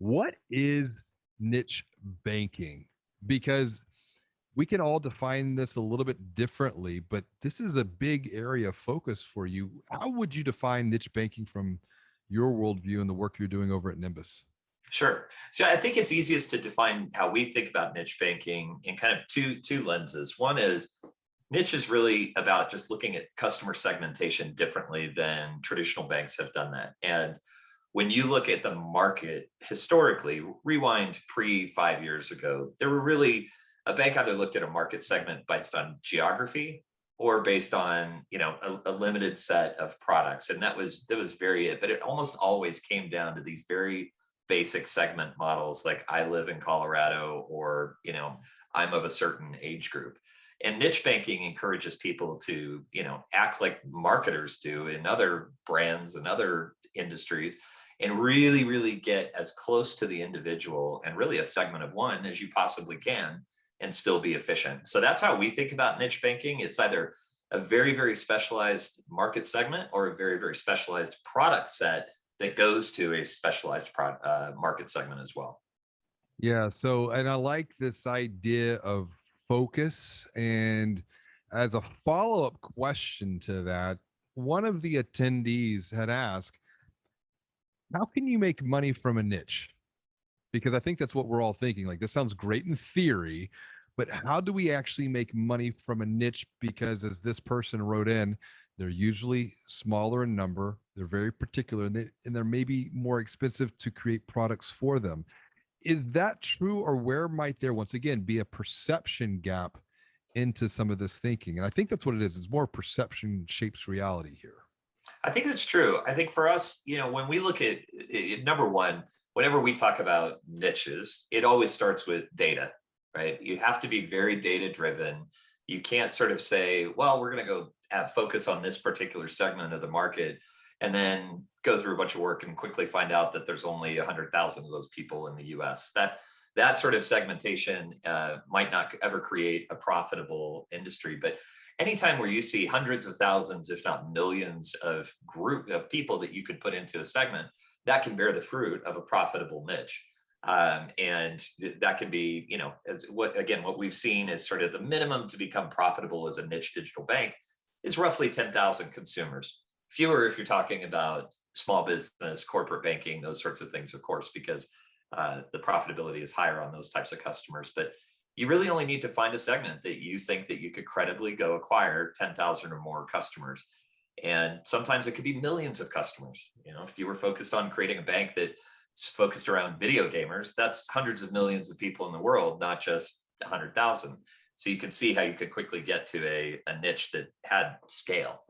What is niche banking? Because we can all define this a little bit differently, but this is a big area of focus for you. How would you define niche banking from your worldview and the work you're doing over at Nymbus? Sure. So I think it's easiest to define how we think about niche banking in kind of two lenses. One is niche is really about just looking at customer segmentation differently than traditional banks have done that. And when you look at the market historically, rewind pre 5 years ago, there were really a bank either looked at a market segment based on geography or based on a limited set of products, and that was very it. But it almost always came down to these very basic segment models, like I live in Colorado, or I'm of a certain age group. And niche banking encourages people to act like marketers do in other brands and other industries, and really, really get as close to the individual and really a segment of one as you possibly can and still be efficient. So that's how we think about niche banking. It's either a very, very specialized market segment or a very, very specialized product set that goes to a specialized market segment as well. Yeah. So, and I like this idea of focus. And as a follow up question to that, one of the attendees had asked, how can you make money from a niche? Because I think that's what we're all thinking. Like, this sounds great in theory, but how do we actually make money from a niche? Because as this person wrote in, they're usually smaller in number, they're very particular, and they're maybe more expensive to create products for them. Is that true, or where might there once again be a perception gap into some of this thinking? And I think that's what it is. It's more perception shapes reality here. I think that's true. I think for us, when we look at number one, whenever we talk about niches, it always starts with data, right? You have to be very data driven. You can't sort of say, well, we're going to go focus on this particular segment of the market and then go through a bunch of work and quickly find out that there's only 100,000 of those people in the US. That sort of segmentation might not ever create a profitable industry. But anytime where you see hundreds of thousands, if not millions, of group of people that you could put into a segment, that can bear the fruit of a profitable niche. And that can be, what we've seen is sort of the minimum to become profitable as a niche digital bank is roughly 10,000 consumers. Fewer if you're talking about small business, corporate banking, those sorts of things, of course, because the profitability is higher on those types of customers. But you really only need to find a segment that you think that you could credibly go acquire 10,000 or more customers. And sometimes it could be millions of customers. If you were focused on creating a bank that's focused around video gamers, that's hundreds of millions of people in the world, not just 100,000. So you can see how you could quickly get to a niche that had scale.